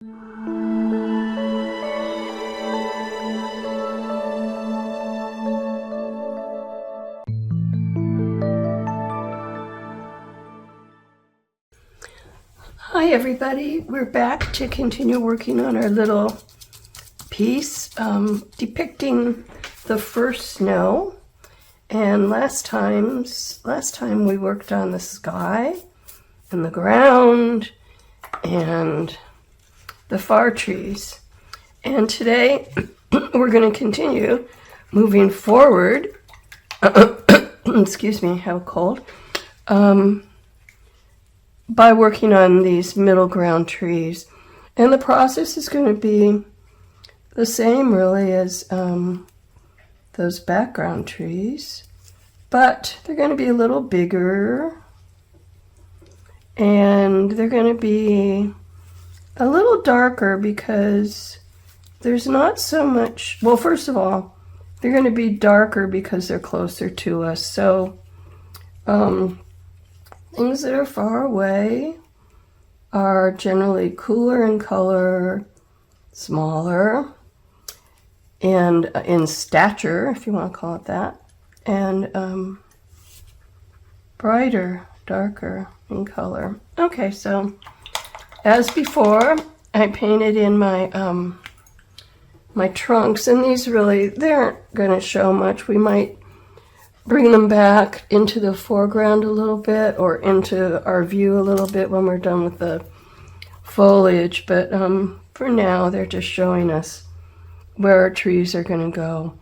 Hi everybody, we're back to continue working on our little piece depicting the first snow. And last time we worked on the sky and the ground and the far trees. And today we're going to continue moving forward. Excuse me, I have a cold. By working on these middle ground trees. And the process is going to be the same really as those background trees, but they're going to be a little bigger and they're going to be a little darker because there's not so much, well, first of all, they're going to be darker because they're closer to us. So things that are far away are generally cooler in color, smaller, and in stature, if you want to call it that, and brighter, darker in color. Okay, so as before, I painted in my my trunks, and these really, they aren't going to show much. We might bring them back into the foreground a little bit or into our view a little bit when we're done with the foliage, but for now they're just showing us where our trees are going to go.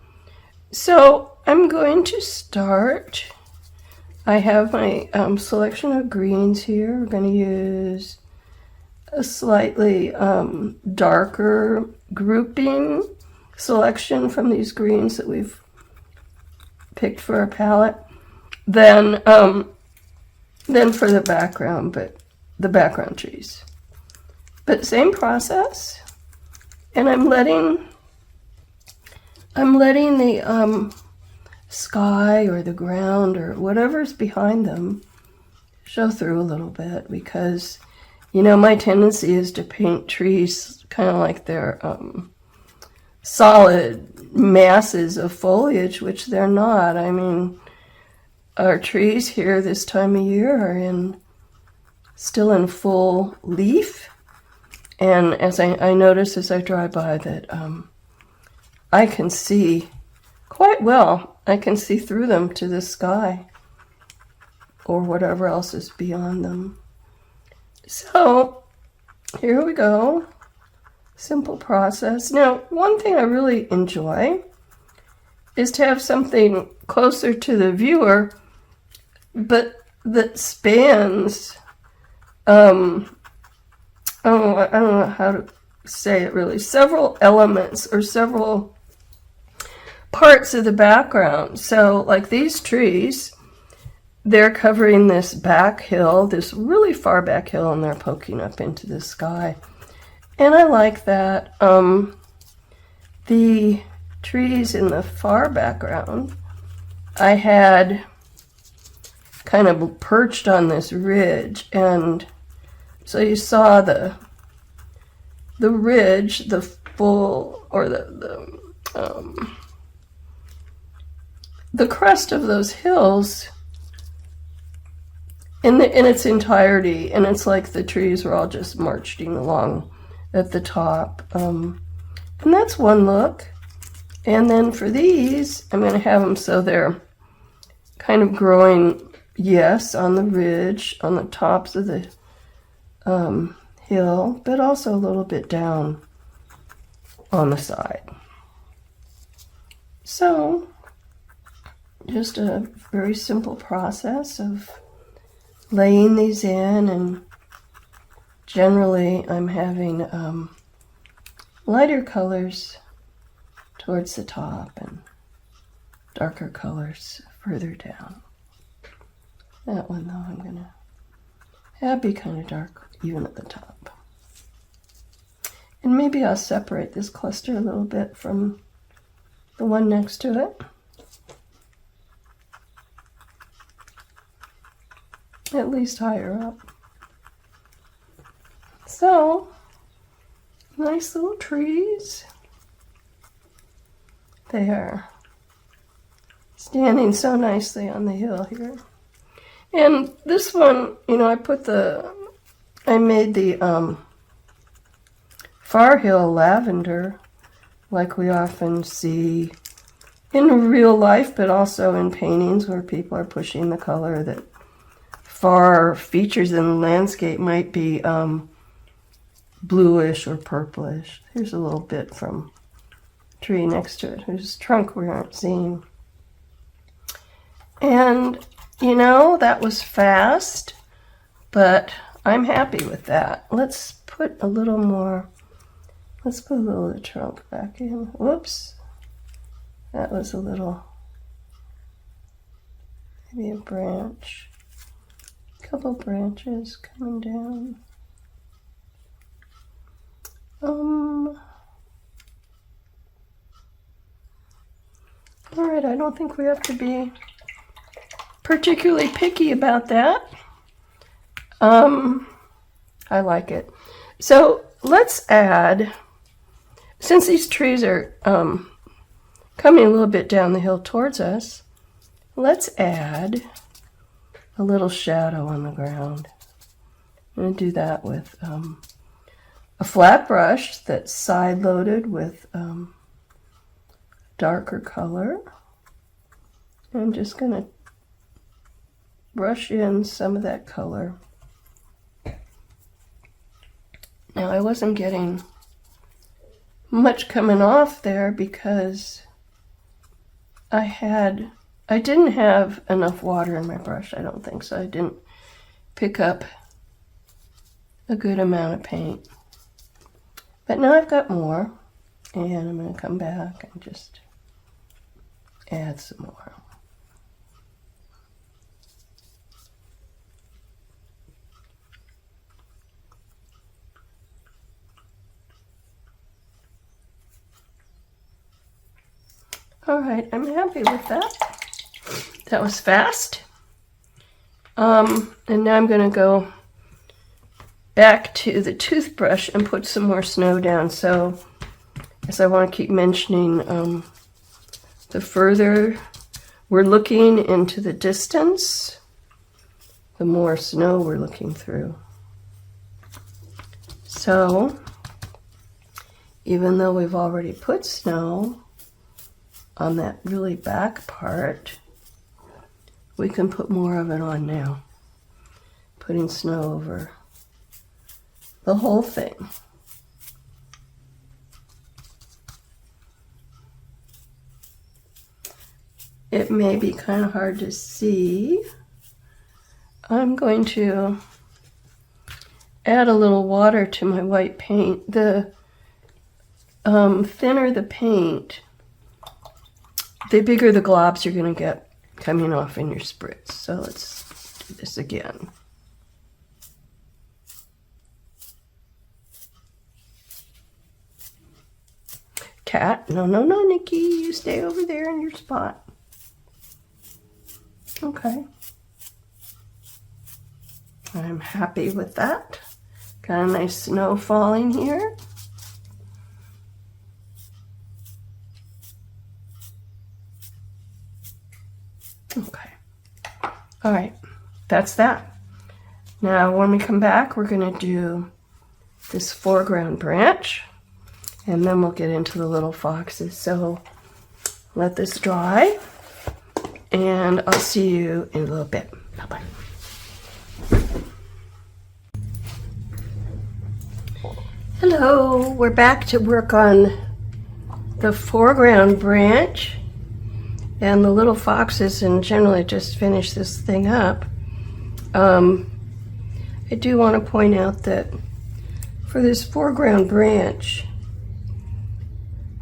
So I'm going to start. I have my selection of greens here. We're going to use a slightly darker grouping selection from these greens that we've picked for our palette than for the background, but the background trees. But same process, and I'm letting the sky or the ground or whatever's behind them show through a little bit, because you know my tendency is to paint trees kind of like they're solid masses of foliage, which they're not. I mean, our trees here this time of year are still in full leaf, and as I notice as I drive by that I can see quite well. I can see through them to the sky or whatever else is beyond them. So here we go. Simple process. Now, one thing I really enjoy is to have something closer to the viewer, but that spans, I don't know how to say it really, several elements or several parts of the background. So like these trees, they're covering this back hill, this really far back hill, and they're poking up into the sky. And I like that. The trees in the far background, I had kind of perched on this ridge, and so you saw the ridge, the full, or the crest of those hills in its entirety, and it's like the trees were all just marching along at the top, and that's one look. And then for these, I'm going to have them so they're kind of growing, yes, on the ridge, on the tops of the hill, but also a little bit down on the side. So just a very simple process of laying these in, and generally I'm having lighter colors towards the top and darker colors further down. That one though I'm going to have be kind of dark even at the top. And maybe I'll separate this cluster a little bit from the one next to it. At least higher up. So Nice little trees. They are standing so nicely on the hill here. And this one, you know, I made the Far Hill lavender, like we often see in real life, but also in paintings where people are pushing the color that far features in the landscape might be bluish or purplish. Here's a little bit from a tree next to it whose trunk we aren't seeing. And, you know, that was fast, but I'm happy with that. Let's put a little more, let's put a little of the trunk back in. Whoops. That was a little, maybe a branch. A couple branches coming down. Alright, I don't think we have to be particularly picky about that. I like it. So let's add, since these trees are coming a little bit down the hill towards us, let's add a little shadow on the ground. I'm going to do that with a flat brush that's side-loaded with darker color. I'm just going to brush in some of that color. Now, I wasn't getting much coming off there because I didn't have enough water in my brush, I don't think, so I didn't pick up a good amount of paint. But now I've got more, and I'm going to come back and just add some more. All right, I'm happy with that. That was fast. And now I'm going to go back to the toothbrush and put some more snow down. So, as I want to keep mentioning, the further we're looking into the distance, the more snow we're looking through. So, even though we've already put snow on that really back part, we can put more of it on now. Putting snow over the whole thing. It may be kind of hard to see. I'm going to add a little water to my white paint. The thinner the paint, the bigger the globs you're going to get coming off in your spritz. So let's do this again. Cat, no, Nikki, you stay over there in your spot. Okay. I'm happy with that. Got a nice snow falling here. Okay. All right. That's that. Now, when we come back, we're going to do this foreground branch, and then we'll get into the little foxes. So let this dry, and I'll see you in a little bit. Bye-bye. Hello, we're back to work on the foreground branch and the little foxes, and generally just finish this thing up. I do want to point out that for this foreground branch,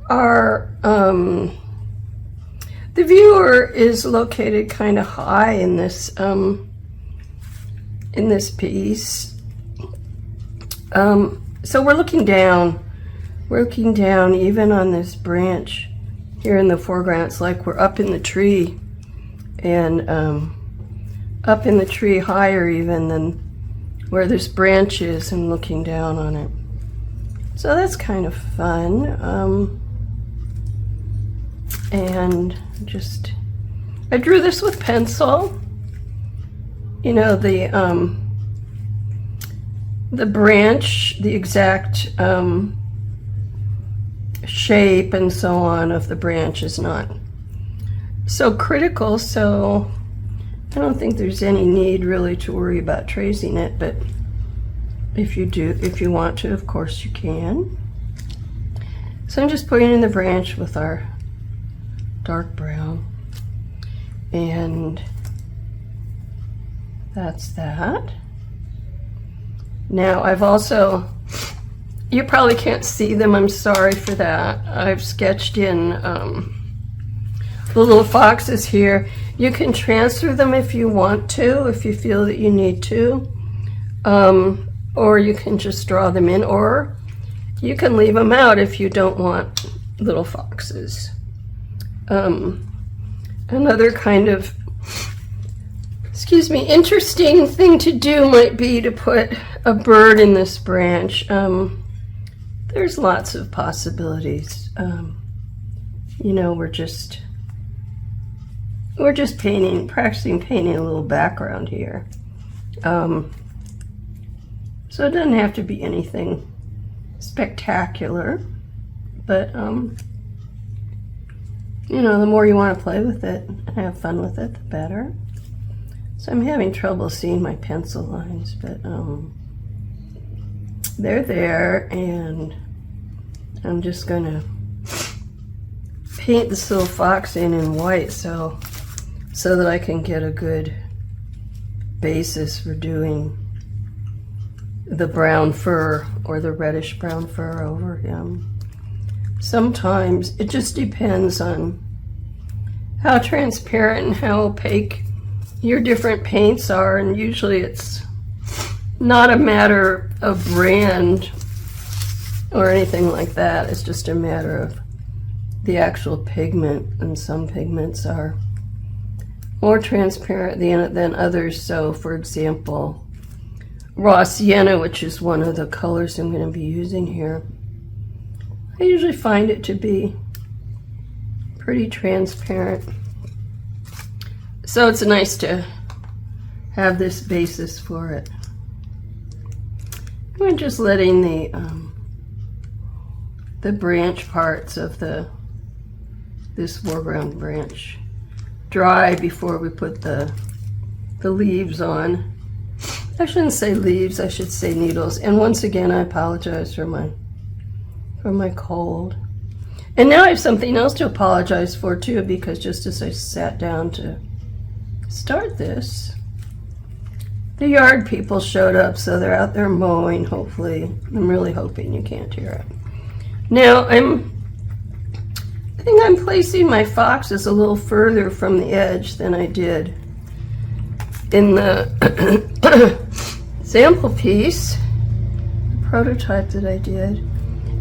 our the viewer is located kind of high in this piece. So we're looking down. We're looking down even on this branch here in the foreground. It's like we're up in the tree, and up in the tree higher even than where this branch is, and looking down on it. So that's kind of fun. And just, I drew this with pencil. You know, the branch, the exact shape and so on of the branch is not so critical, so I don't think there's any need really to worry about tracing it, but if you want to, of course you can. So I'm just putting in the branch with our dark brown, and that's that. Now I've also, you probably can't see them, I'm sorry for that. I've sketched in the little foxes here. You can transfer them if you want to, if you feel that you need to, or you can just draw them in, or you can leave them out if you don't want little foxes. Another kind of, interesting thing to do might be to put a bird in this branch. There's lots of possibilities. You know, we're just practicing painting a little background here. So it doesn't have to be anything spectacular, but you know, the more you want to play with it and have fun with it, the better. So I'm having trouble seeing my pencil lines, but they're there, and I'm just gonna paint this little fox in white so that I can get a good basis for doing the brown fur or the reddish brown fur over him. Sometimes it just depends on how transparent and how opaque your different paints are, and usually it's not a matter of brand or anything like that. It's just a matter of the actual pigment, and some pigments are more transparent than others. So for example, raw sienna, which is one of the colors I'm going to be using here, I usually find it to be pretty transparent. So it's nice to have this basis for it. I'm just letting the branch parts of this foreground branch dry before we put the leaves on. I shouldn't say leaves, I should say needles. And once again, I apologize for my cold. And now I have something else to apologize for too, because just as I sat down to start this, the yard people showed up, so they're out there mowing, hopefully. I'm really hoping you can't hear it. Now I think I'm placing my foxes a little further from the edge than I did in the sample piece, the prototype that I did.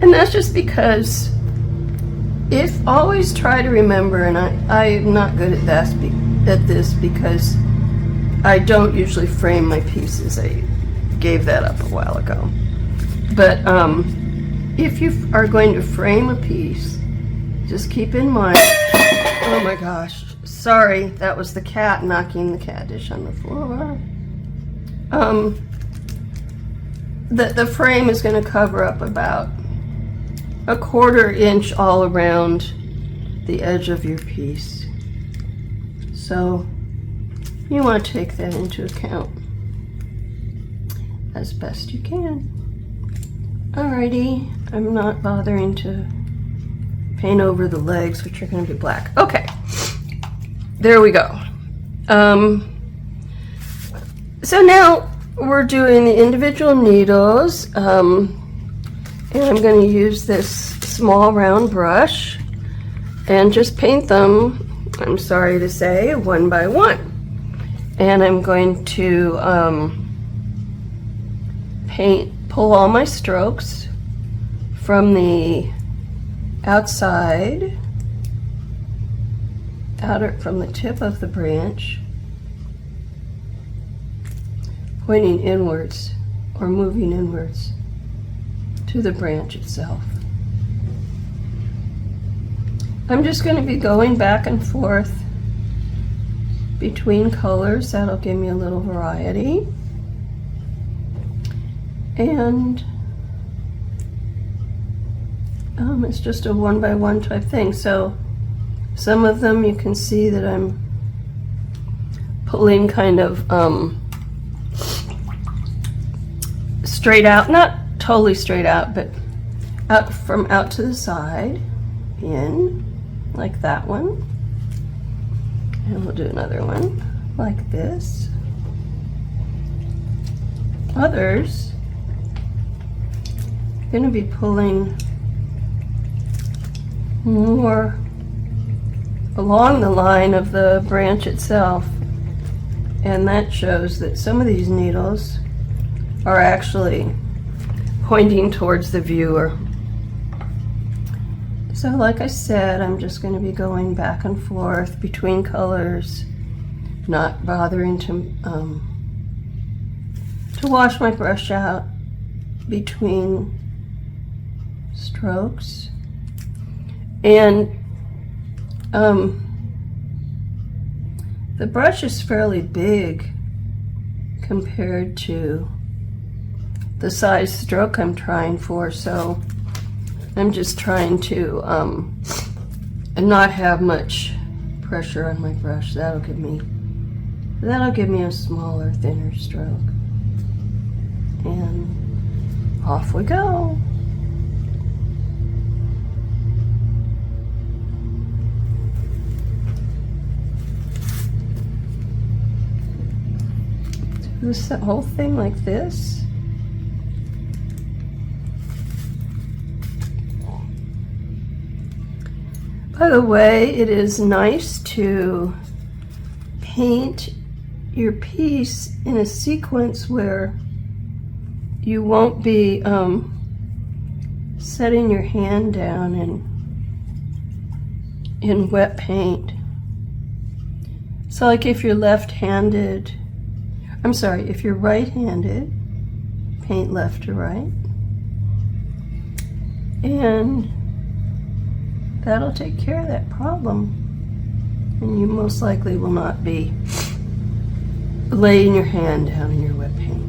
And that's just because always try to remember, and I'm not good at this because I don't usually frame my pieces. I gave that up a while ago. But if you are going to frame a piece, just keep in mind, oh my gosh, sorry, that was the cat knocking the cat dish on the floor. The frame is going to cover up about 1/4 inch all around the edge of your piece. So you want to take that into account as best you can. Alrighty, I'm not bothering to paint over the legs, which are going to be black. Okay, there we go. So now we're doing the individual needles, and I'm going to use this small round brush and just paint them, I'm sorry to say, one by one. And I'm going to pull all my strokes from the outside, from the tip of the branch, pointing inwards or moving inwards to to the branch itself. I'm just going to be going back and forth between colors. That'll give me a little variety. And it's just a one-by-one type thing. So some of them you can see that I'm pulling kind of straight out, not totally straight out, but out to the side, in, like that one. And we'll do another one like this. Others, I'm going to be pulling more along the line of the branch itself, and that shows that some of these needles are actually pointing towards the viewer. So like I said, I'm just going to be going back and forth between colors, not bothering to wash my brush out between strokes. And the brush is fairly big compared to the size stroke I'm trying for, so I'm just trying to not have much pressure on my brush. That'll give me a smaller, thinner stroke. And off we go. Do this whole thing like this. By the way, it is nice to paint your piece in a sequence where you won't be setting your hand down in wet paint. So like if you're left-handed, if you're right-handed, paint left to right. And that'll take care of that problem. And you most likely will not be laying your hand down in your wet paint.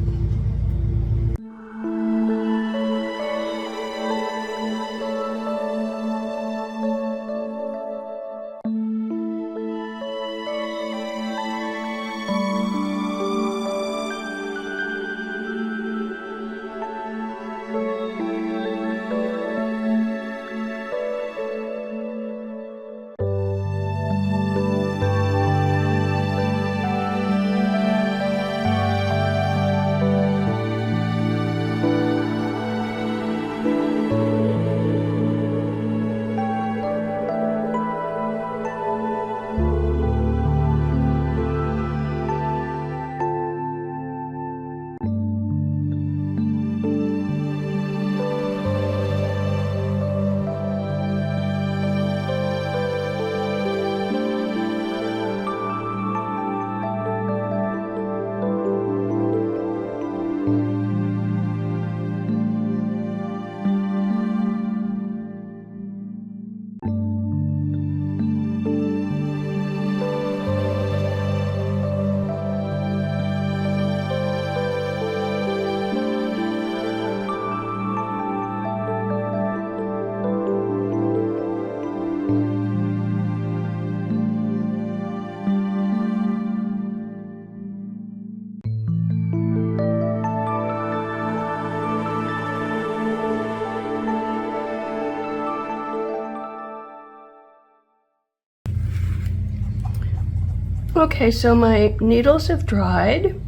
Okay, so my needles have dried,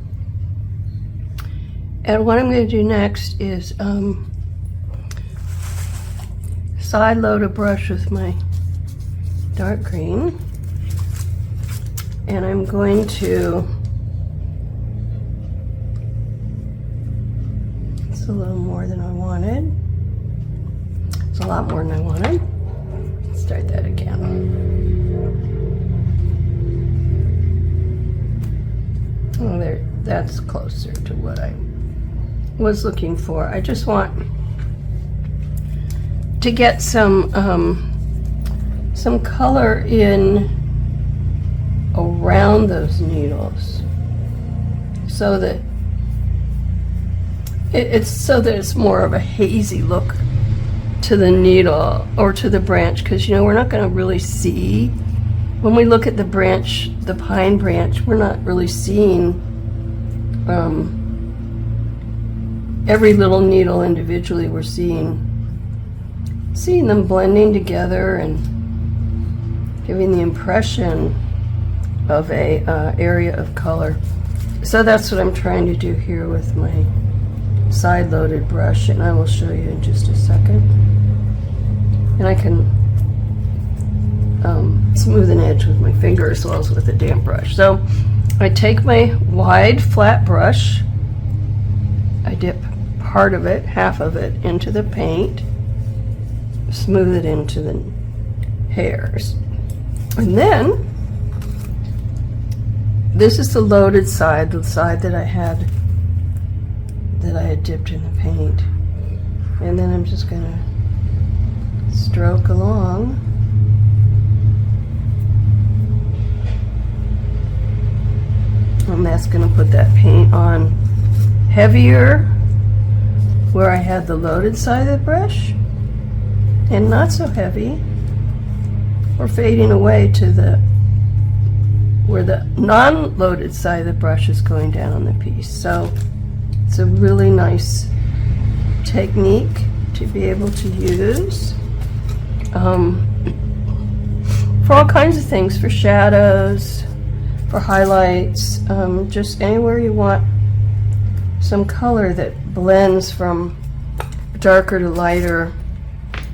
and what I'm going to do next is side load a brush with my dark green, and I'm going to, it's a little more than I wanted, it's a lot more than I wanted, let's start that again. Oh, there, that's closer to what I was looking for. I just want to get some color in around those needles, so that it's more of a hazy look to the needle or to the branch, because you know we're not going to really see when we look at the branch, the pine branch. We're not really seeing every little needle individually. We're seeing them blending together and giving the impression of a area of color. So that's what I'm trying to do here with my side-loaded brush, and I will show you in just a second. And I can smooth an edge with my finger as well as with a damp brush. So I take my wide flat brush, I dip part of it, half of it, into the paint, smooth it into the hairs, and then this is the loaded side, the side that I had dipped in the paint, and then I'm just gonna stroke along. And that's gonna put that paint on heavier where I had the loaded side of the brush, and not so heavy or fading away to where the non-loaded side of the brush is going down on the piece. So it's a really nice technique to be able to use for all kinds of things, for shadows, for highlights, just anywhere you want some color that blends from darker to lighter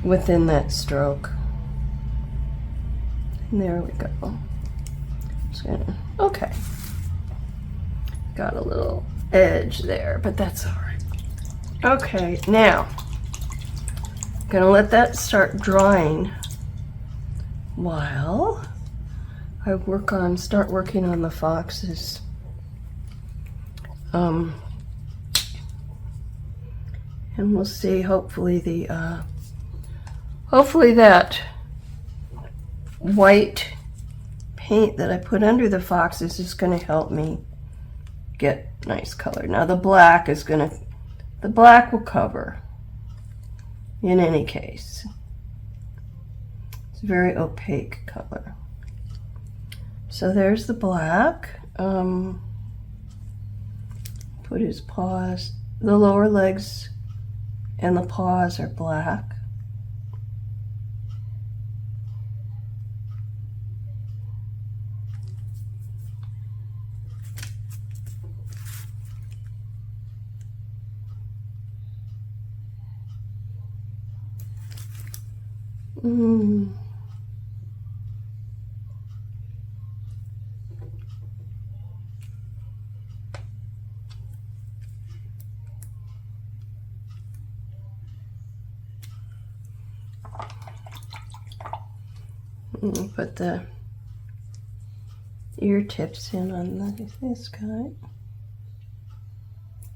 within that stroke. And there we go. Okay, got a little edge there, but that's all right. Okay, now I'm gonna let that start drying while I start working on the foxes. And we'll see. Hopefully that white paint that I put under the foxes is going to help me get nice color. Now the black will cover in any case. It's a very opaque color. So there's the black. Put his paws, the lower legs and the paws are black. Put the ear tips in on this guy.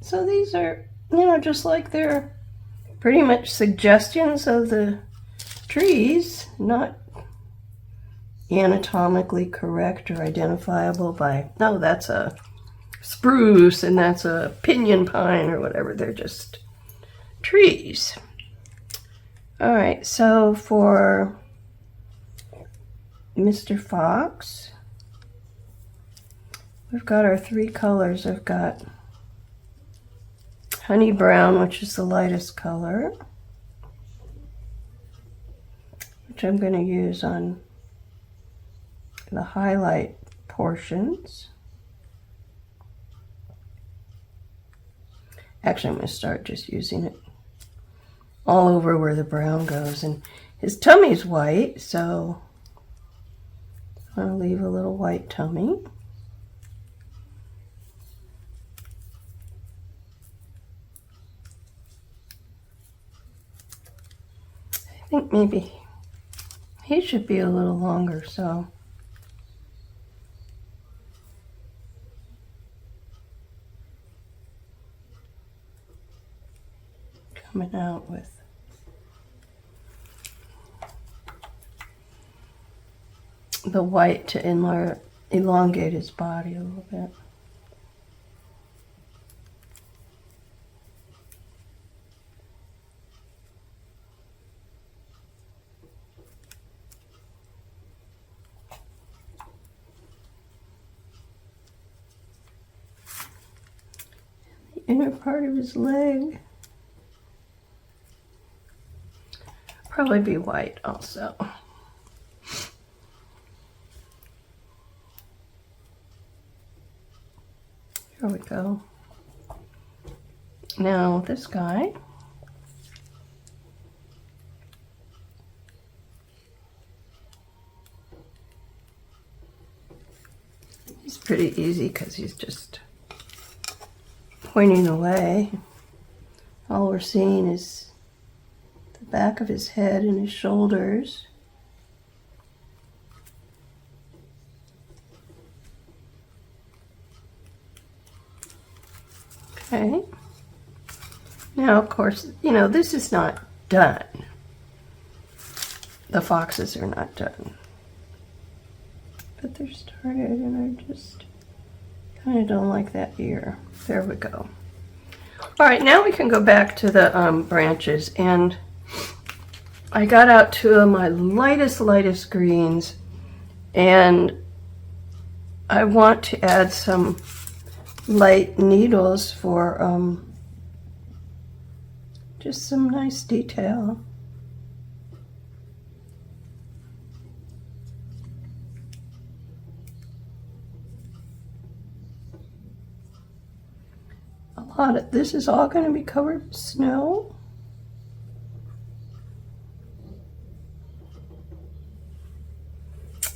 So these are, just like they're pretty much suggestions of the trees, not anatomically correct or identifiable by, no, that's a spruce and that's a pinyon pine or whatever. They're just trees. All right, so for Mr. Fox, we've got our three colors. I've got honey brown, which is the lightest color, which I'm going to use on the highlight portions. Actually, I'm going to start just using it all over where the brown goes. And his tummy's white, so I'll leave a little white tummy. I think maybe he should be a little longer, so coming out with the white to elongate his body a little bit. The inner part of his leg. Probably be white also. There we go. Now this guy. He's pretty easy because he's just pointing away. All we're seeing is the back of his head and his shoulders. Okay. Now, of course, you know, this is not done. The foxes are not done. But they're started, and I just kind of don't like that ear. There we go. All right, now we can go back to the branches, and I got out two of my lightest greens, and I want to add some light needles for just some nice detail. This is all going to be covered with snow.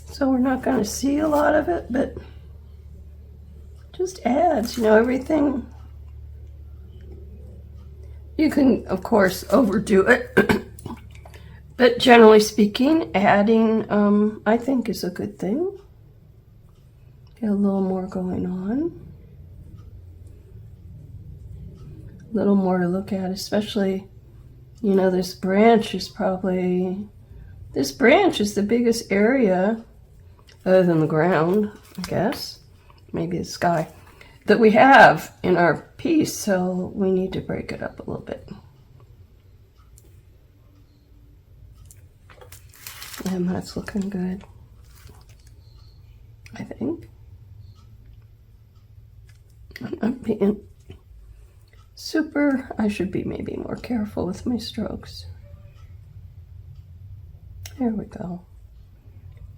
So we're not going to see a lot of it, but just adds, you know, everything. You can, of course, overdo it, but generally speaking, adding, I think, is a good thing. Get a little more going on. A little more to look at, especially, you know, this branch is the biggest area, other than the ground, I guess, maybe the sky, that we have in our piece, so we need to break it up a little bit. And that's looking good, I think. I'm being I should be maybe more careful with my strokes. There we go.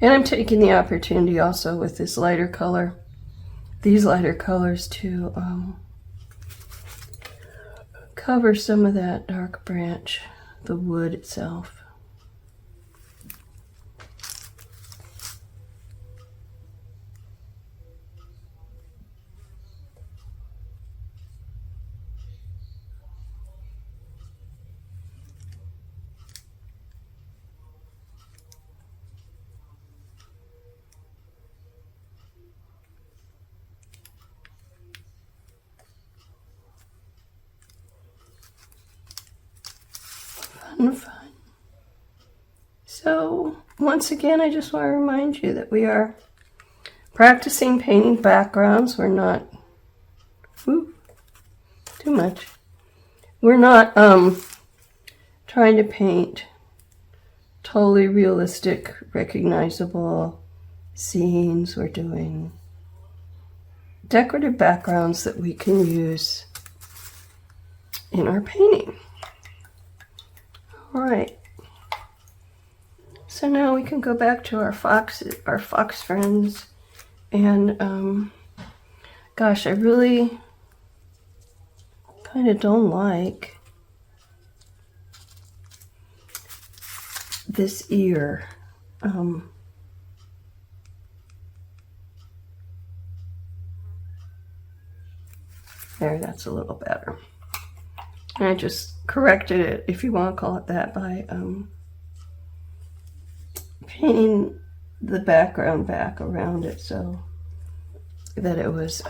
And I'm taking the opportunity also with this lighter color, these lighter colors, to cover some of that dark branch, the wood itself. Fun. So once again, I just want to remind you that we are practicing painting backgrounds. We're not too much. We're not trying to paint totally realistic, recognizable scenes. We're doing decorative backgrounds that we can use in our painting. All right, so now we can go back to our fox friends, and gosh, I really kind of don't like this ear. There, that's a little better. And I just corrected it, if you want to call it that, by painting the background back around it so that it was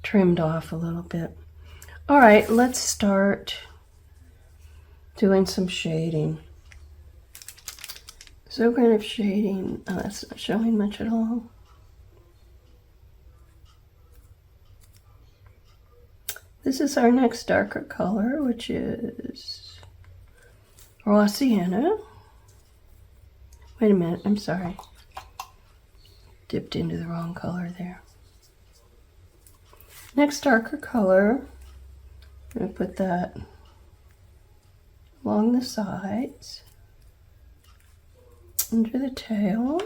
trimmed off a little bit. All right, let's start doing some shading. So kind of shading. Oh, that's not showing much at all. This is our next darker color, which is raw sienna. Wait a minute, I'm sorry. Dipped into the wrong color there. Next darker color, I'm going to put that along the sides, under the tail.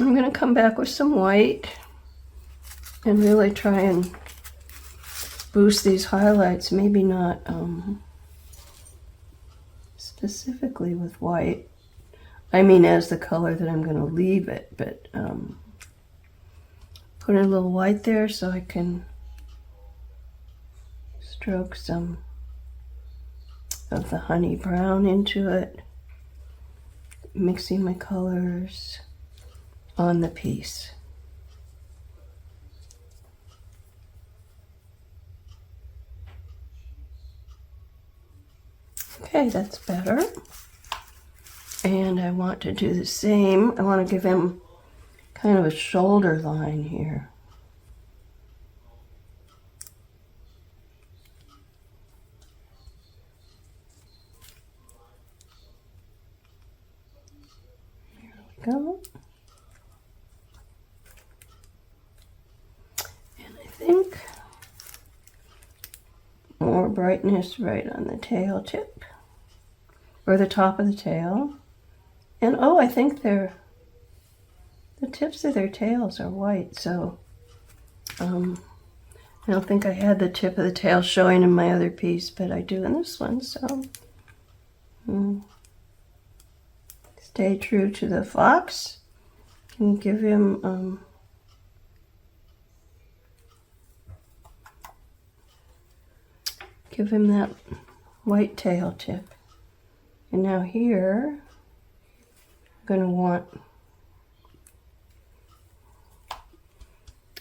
I'm going to come back with some white and really try and boost these highlights, maybe not specifically with white. I mean as the color that I'm going to leave it, but put a little white there so I can stroke some of the honey brown into it, mixing my colors on the piece. Okay, that's better. And I want to do the same. I want to give him kind of a shoulder line here. There we go. And I think more brightness right on the tail tip, or the top of the tail. And oh, I think the tips of their tails are white, so I don't think I had the tip of the tail showing in my other piece, but I do in this one, so stay true to the fox and give him that white tail tip. And now here, I'm going to want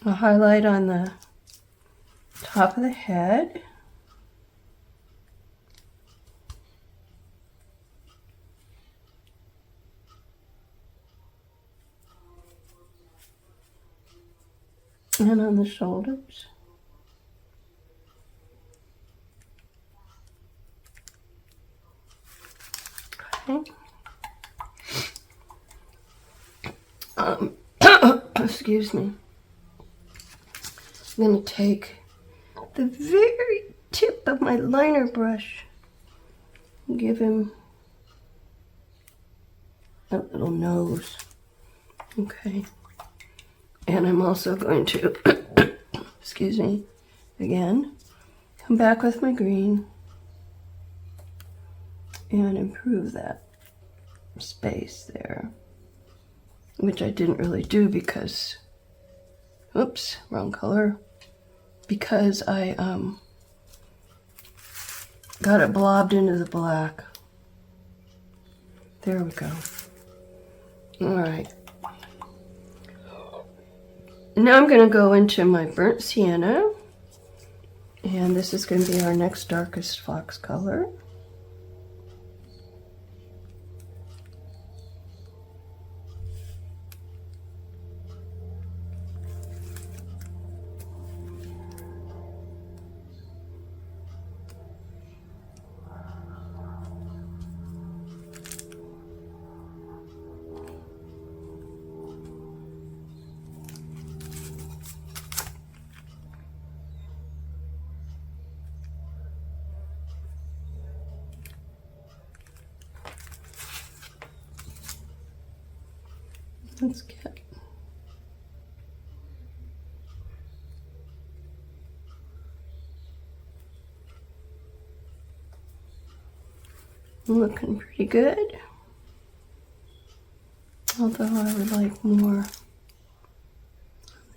a highlight on the top of the head. And on the shoulders. Okay. Excuse me. I'm going to take the very tip of my liner brush and give him a little nose. Okay. And I'm also going to, excuse me, again, come back with my green and improve that space there, which I didn't really do because, oops, wrong color, because I got it blobbed into the black. There we go. All right. Now I'm going to go into my burnt sienna, and this is going to be our next darkest fox color. Let's get looking pretty good, although I would like more on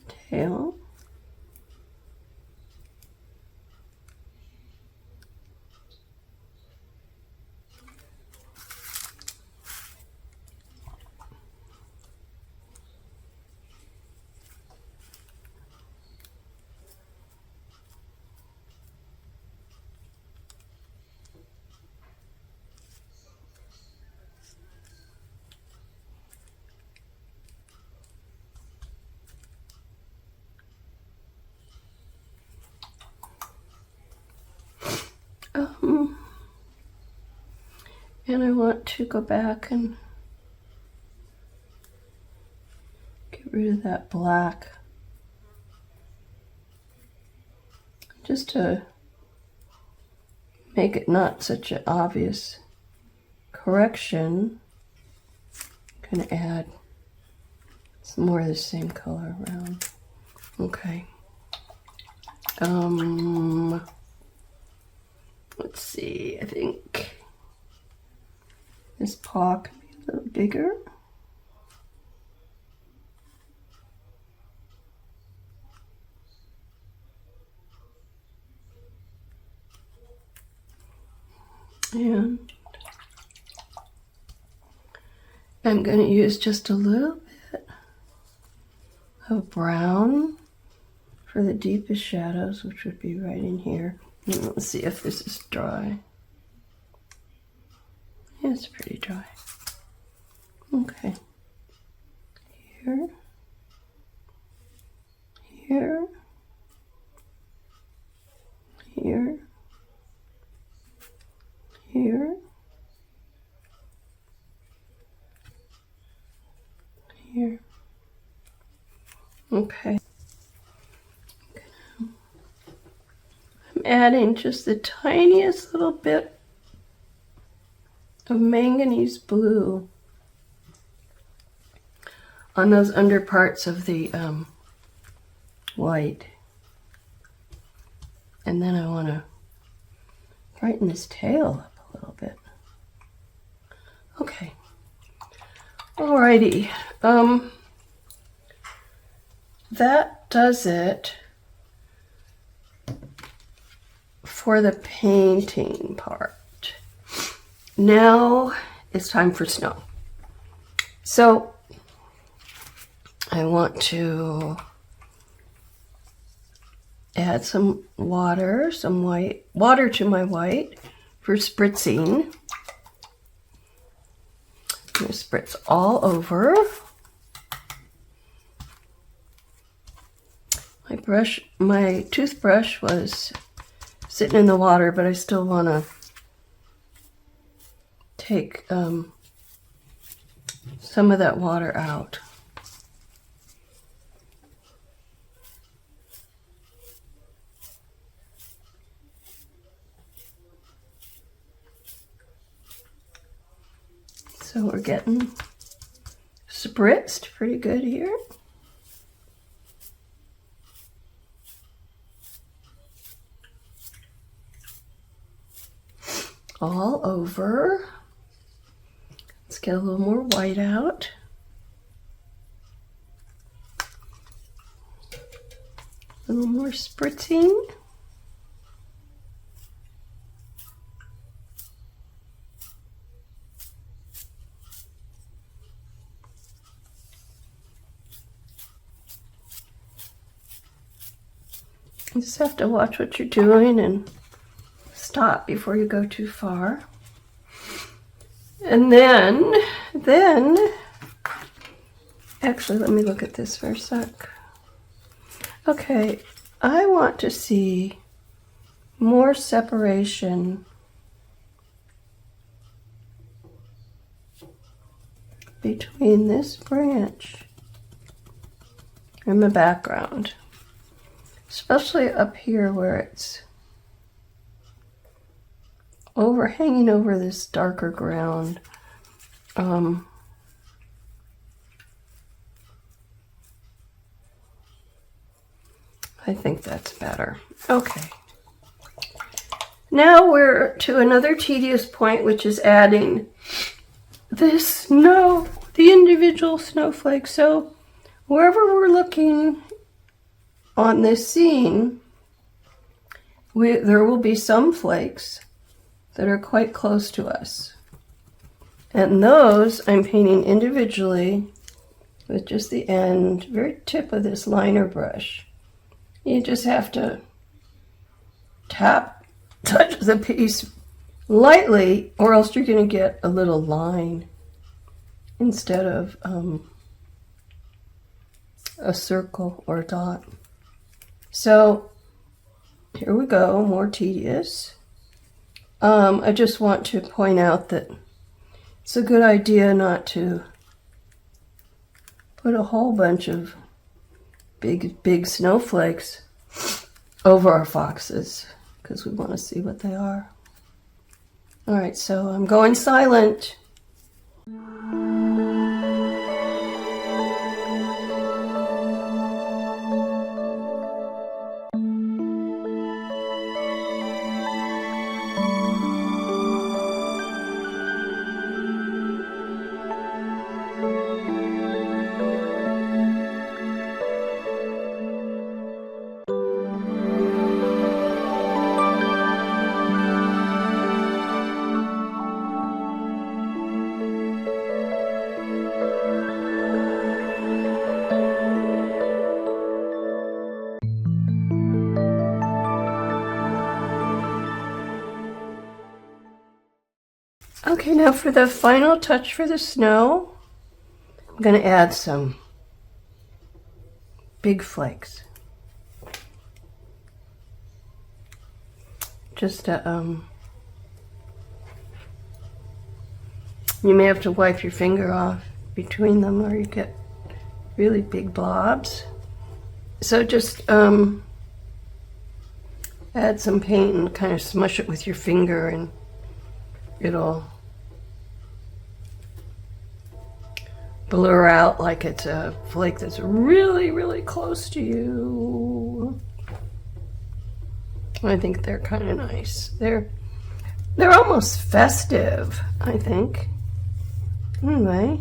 the tail. And I want to go back and get rid of that black, just to make it not such an obvious correction. I'm going to add some more of the same color around. Okay. Let's see, I think this paw can be a little bigger. And I'm going to use just a little bit of brown for the deepest shadows, which would be right in here. And let's see if this is dry. Yeah, it's pretty dry. Okay. Here. Here. Here. Here. Here. Okay. I'm adding just the tiniest little bit of manganese blue on those under parts of the white. And then I want to brighten this tail up a little bit. Okay. Alrighty. That does it for the painting part. Now it's time for snow. So I want to add some water, some white water to my white for spritzing. I'm going to spritz all over. My toothbrush was sitting in the water, but I still want to take some of that water out. So we're getting spritzed pretty good here. All over. Let's get a little more white out. A little more spritzing. You just have to watch what you're doing and stop before you go too far. And then, actually, let me look at this for a sec. Okay, I want to see more separation between this branch and the background, especially up here where it's hanging over this darker ground. I think that's better. Okay. Now we're to another tedious point, which is adding this snow, the individual snowflakes. So wherever we're looking on this scene, there will be some flakes that are quite close to us. And those I'm painting individually with just the end, very tip of this liner brush. You just have to touch the piece lightly, or else you're going to get a little line instead of a circle or a dot. So here we go, more tedious. I just want to point out that it's a good idea not to put a whole bunch of big snowflakes over our foxes, because we want to see what they are. All right, so I'm going silent. Okay, now for the final touch for the snow, I'm going to add some big flakes. Just you may have to wipe your finger off between them or you get really big blobs. So just add some paint and kind of smush it with your finger, and it'll blur out like it's a flake that's really, really close to you. I think they're kind of nice. They're almost festive, I think. Anyway,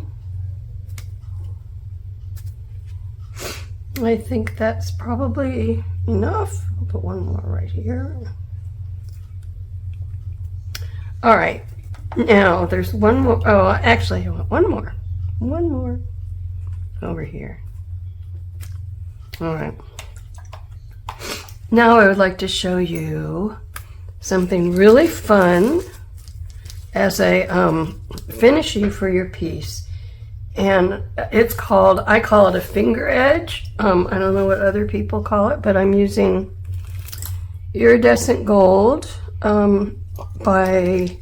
I think that's probably enough. I'll put one more right here. All right, now there's one more. Oh, actually, I want one more. One more over here. All right. Now I would like to show you something really fun as a finishing for your piece. And it's called, I call it a finger edge. I don't know what other people call it, but I'm using iridescent gold by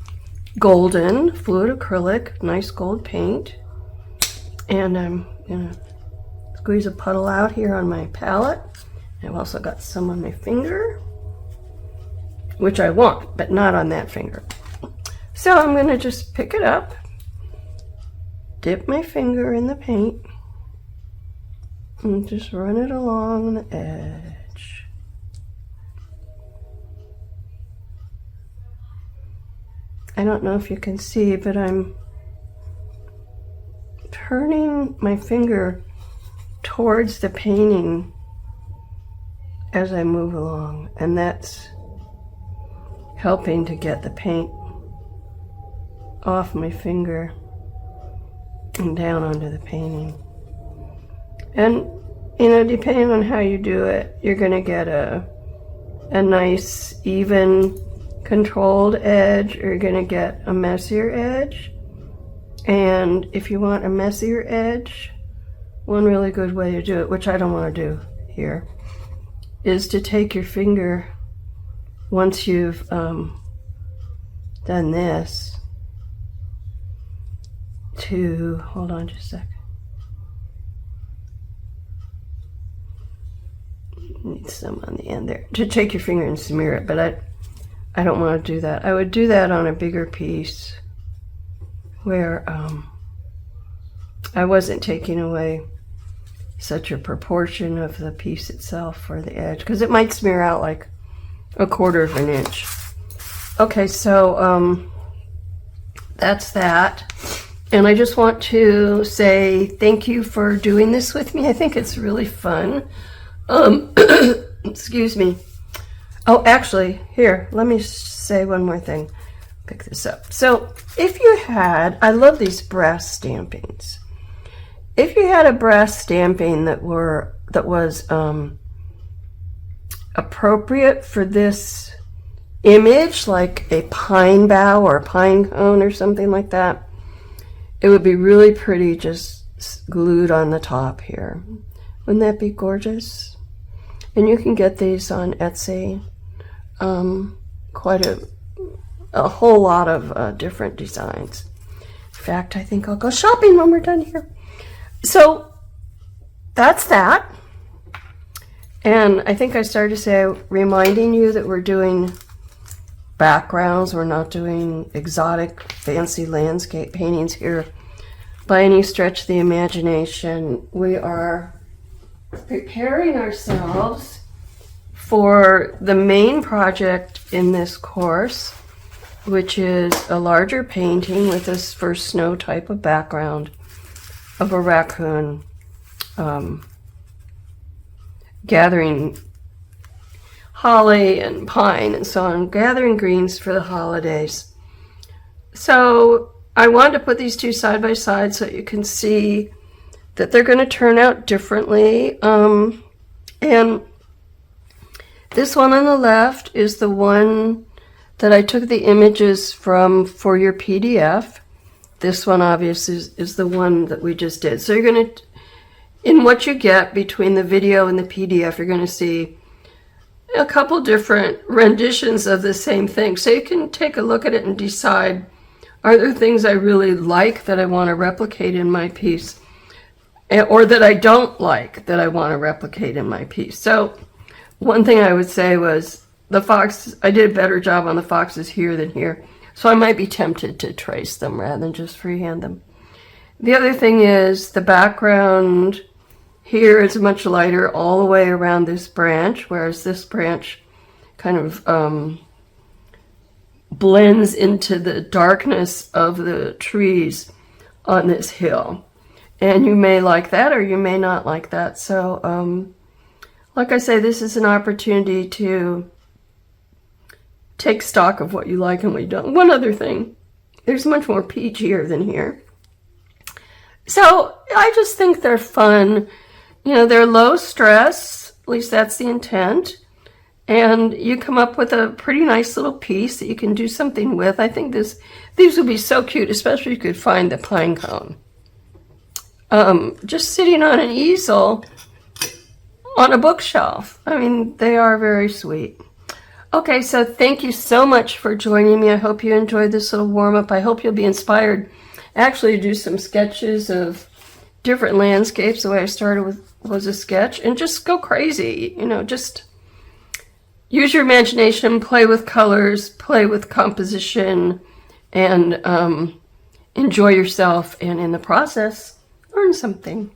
Golden fluid acrylic, nice gold paint. And I'm gonna squeeze a puddle out here on my palette. I've also got some on my finger, which I want, but not on that finger. So I'm gonna just pick it up, dip my finger in the paint, and just run it along the edge. I don't know if you can see, but I'm turning my finger towards the painting as I move along, and that's helping to get the paint off my finger and down onto the painting. And you know, depending on how you do it, you're going to get a nice even controlled edge, or you're going to get a messier edge. And if you want a messier edge, one really good way to do it, which I don't want to do here, is to take your finger, once you've done this, to, hold on just a second. Need some on the end there. To take your finger and smear it, but I don't want to do that. I would do that on a bigger piece where I wasn't taking away such a proportion of the piece itself for the edge, because it might smear out like 1/4 of an inch. Okay, so that's that. And I just want to say thank you for doing this with me. I think it's really fun. Excuse me. Oh, actually, here, let me say one more thing. Pick this up. So if you had, I love these brass stampings. If you had a brass stamping that was appropriate for this image, like a pine bough or a pine cone or something like that, it would be really pretty just glued on the top here. Wouldn't that be gorgeous? And you can get these on Etsy. Quite a whole lot of different designs. In fact, I think I'll go shopping when we're done here. So that's that. And I think I started to say, reminding you that we're doing backgrounds. We're not doing exotic, fancy landscape paintings here by any stretch of the imagination. We are preparing ourselves for the main project in this course, which is a larger painting with this first snow type of background of a raccoon gathering holly and pine and so on, gathering greens for the holidays. So I wanted to put these two side by side so you can see that they're going to turn out differently. And this one on the left is the one that I took the images from for your PDF. This one obviously is the one that we just did. So you're going to, in what you get between the video and the PDF, you're going to see a couple different renditions of the same thing. So you can take a look at it and decide, are there things I really like that I want to replicate in my piece, or that I don't like that I want to replicate in my piece? So one thing I would say was the fox, I did a better job on the foxes here than here. So I might be tempted to trace them rather than just freehand them. The other thing is the background here is much lighter all the way around this branch, whereas this branch kind of blends into the darkness of the trees on this hill. And you may like that or you may not like that. So like I say, this is an opportunity to take stock of what you like and what you don't. One other thing, there's much more peach here than here. So I just think they're fun. You know, they're low stress, at least that's the intent. And you come up with a pretty nice little piece that you can do something with. I think these would be so cute, especially if you could find the pine cone. Just sitting on an easel on a bookshelf. I mean, they are very sweet. Okay, so thank you so much for joining me. I hope you enjoyed this little warm-up. I hope you'll be inspired actually to do some sketches of different landscapes. The way I started with was a sketch, and just go crazy. You know, just use your imagination, play with colors, play with composition, and enjoy yourself, and in the process, learn something.